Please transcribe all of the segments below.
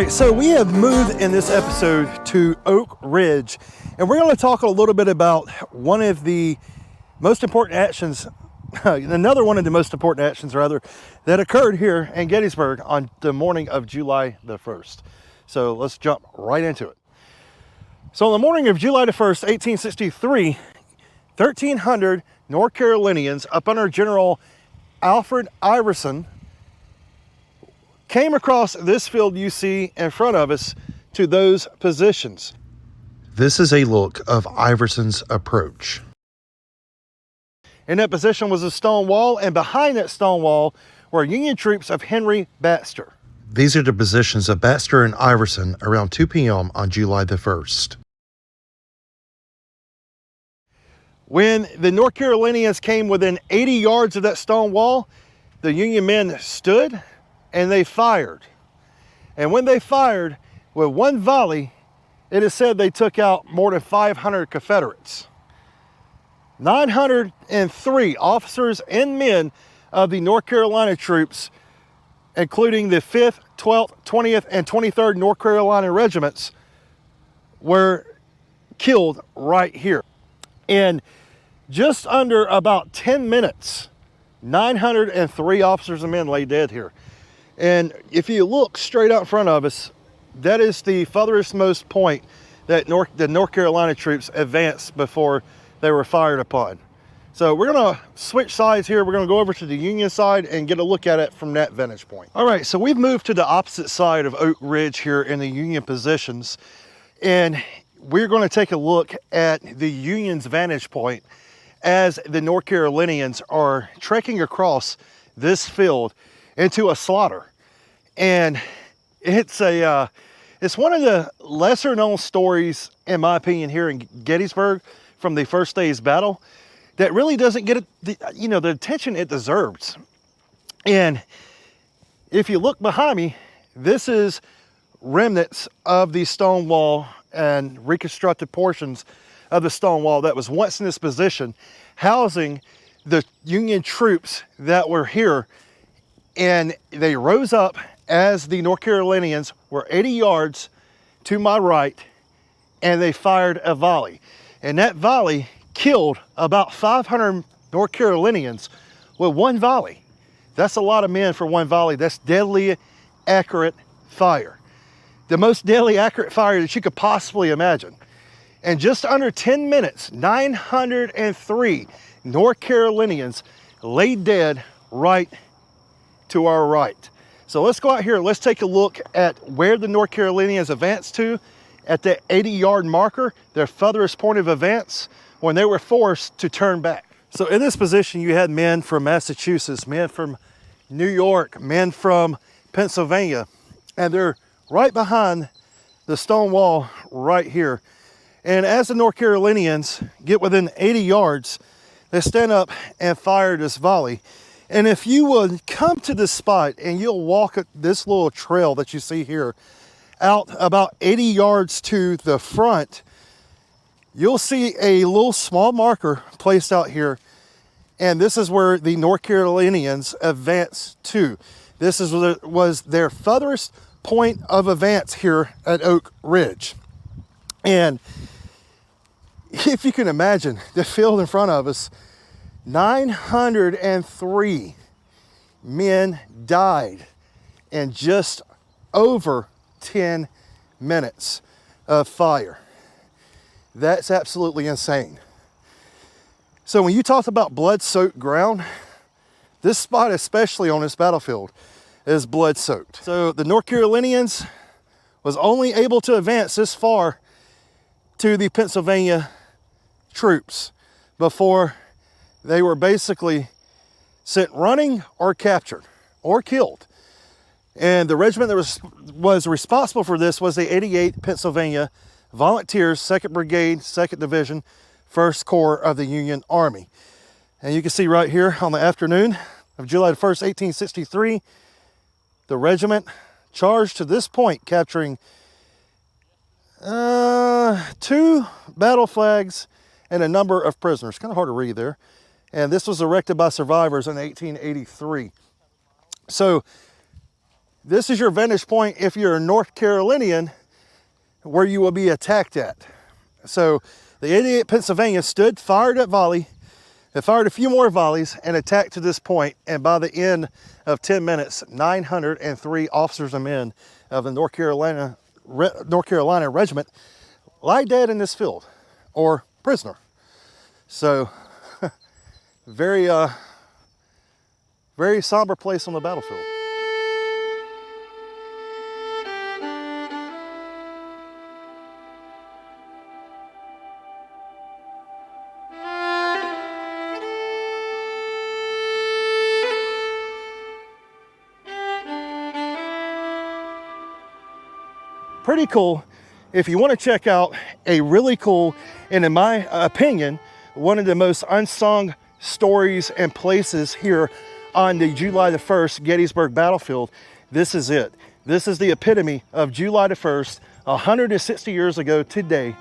So we have moved in this episode to Oak Ridge, and we're going to talk a little bit about one of the most important actions, another one of the most important actions rather, that occurred here in Gettysburg on the morning of July the 1st. So let's jump right into it. So on the morning of July the 1st, 1863, 1,300 North Carolinians up under General Alfred Iverson came across this field you see in front of us to those positions. This is a look of Iverson's approach. In that position was a stone wall, and behind that stone wall were Union troops of Henry Baxter. These are the positions of Baxter and Iverson around 2 p.m. on July the 1st. When the North Carolinians came within 80 yards of that stone wall, the Union men stood and they fired. And when they fired, with one volley, it is said they took out more than 500 Confederates. 903 officers and men of the North Carolina troops, including the 5th, 12th, 20th, and 23rd North Carolina regiments, were killed right here. In just under about 10 minutes, 903 officers and men lay dead here. And if you look straight out in front of us, that is the furthest point that the North Carolina troops advanced before they were fired upon. So we're gonna switch sides here. We're gonna go over to the Union side and get a look at it from that vantage point. All right, so we've moved to the opposite side of Oak Ridge here in the Union positions. And we're gonna take a look at the Union's vantage point as the North Carolinians are trekking across this field into a slaughter. And it's one of the lesser known stories, in my opinion, here in Gettysburg from the first day's battle that really doesn't get the attention it deserves. And if you look behind me, this is remnants of the stone wall and reconstructed portions of the stone wall that was once in this position, housing the Union troops that were here. And they rose up as the North Carolinians were 80 yards to my right, and they fired a volley. And that volley killed about 500 North Carolinians with one volley. That's a lot of men for one volley. That's deadly accurate fire. The most deadly accurate fire that you could possibly imagine. In just under 10 minutes, 903 North Carolinians lay dead right to our right. So let's go out here. Let's take a look at where the North Carolinians advanced to at the 80-yard marker, their furthest point of advance, when they were forced to turn back. So in this position, you had men from Massachusetts, men from New York, men from Pennsylvania, and they're right behind the stone wall right here. And as the North Carolinians get within 80 yards, they stand up and fire this volley. And if you would come to this spot and you'll walk this little trail that you see here out about 80 yards to the front, you'll see a little small marker placed out here. And this is where the North Carolinians advanced to. This was their furthest point of advance here at Oak Ridge. And if you can imagine the field in front of us, 903 men died in just over 10 minutes of fire. That's absolutely insane. So when you talk about blood-soaked ground, this spot, especially on this battlefield, is blood-soaked. So the North Carolinians was only able to advance this far to the Pennsylvania troops. before they were basically sent running or captured or killed. And the regiment that was responsible for this was the 88th Pennsylvania Volunteers, 2nd Brigade, 2nd Division, 1st Corps of the Union Army. And you can see right here on the afternoon of July 1st, 1863, the regiment charged to this point, capturing 2 battle flags and a number of prisoners. Kind of hard to read there. And this was erected by survivors in 1883. So this is your vantage point if you're a North Carolinian, where you will be attacked at. So the 88th Pennsylvania stood, fired at volley, they fired a few more volleys and attacked to this point. And by the end of 10 minutes, 903 officers and men of the North Carolina Regiment lie dead in this field or prisoner. So very somber place on the battlefield. Pretty cool. If you want to check out a really cool, and in my opinion, one of the most unsung stories and places here on the July the 1st Gettysburg battlefield, this is it. This is the epitome of July the 1st, 160 years ago today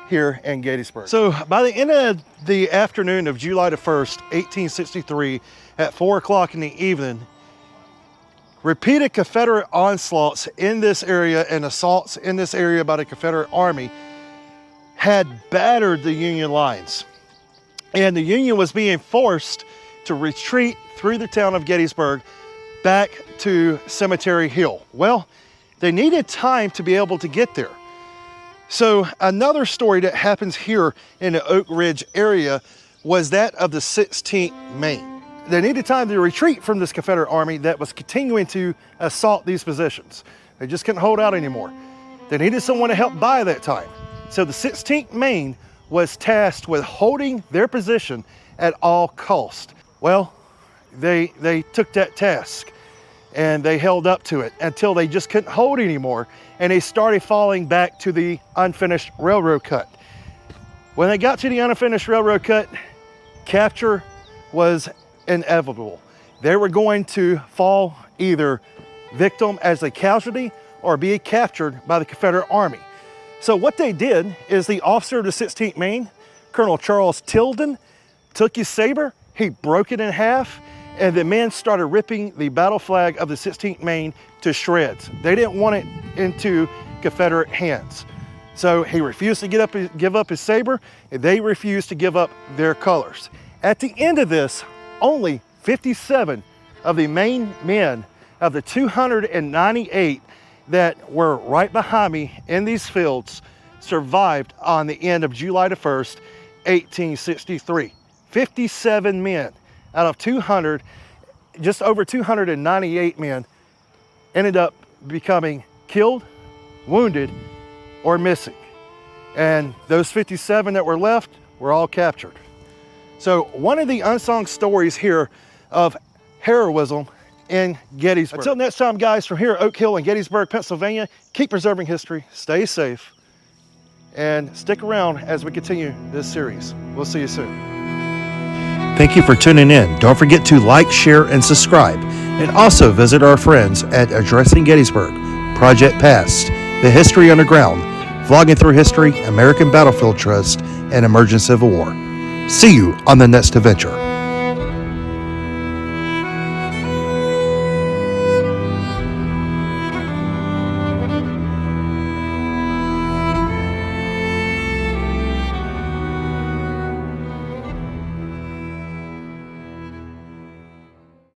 here in Gettysburg. So by the end of the afternoon of July the 1st, 1863, at 4 o'clock in the evening, repeated Confederate onslaughts in this area and assaults in this area by the Confederate Army had battered the Union lines. And the Union was being forced to retreat through the town of Gettysburg back to Cemetery Hill. Well, they needed time to be able to get there. So another story that happens here in the Oak Ridge area was that of the 16th Maine. They needed time to retreat from this Confederate army that was continuing to assault these positions. They just couldn't hold out anymore. They needed someone to help buy that time. So the 16th Maine was tasked with holding their position at all cost. Well, they took that task and they held up to it until they just couldn't hold anymore, and they started falling back to the unfinished railroad cut. When they got to the unfinished railroad cut, capture was inevitable. They were going to fall either victim as a casualty or be captured by the Confederate Army. So what they did is the officer of the 16th Maine, Colonel Charles Tilden, took his saber, he broke it in half, and the men started ripping the battle flag of the 16th Maine to shreds. They didn't want it into Confederate hands. So he refused to give up his saber, and they refused to give up their colors. At the end of this, only 57 of the Maine men of the 298 that were right behind me in these fields survived on the end of July the 1st, 1863. 57 men out of 200, just over 298 men ended up becoming killed, wounded, or missing. And those 57 that were left were all captured. So one of the unsung stories here of heroism in Gettysburg. Until next time, guys, from here at Oak Hill in Gettysburg, Pennsylvania, keep preserving history, stay safe, and stick around as we continue this series. We'll see you soon. Thank you for tuning in. Don't forget to like, share, and subscribe. And also visit our friends at Addressing Gettysburg, Project Past, The History Underground, Vlogging Through History, American Battlefield Trust, and Emerging Civil War. See you on the next adventure.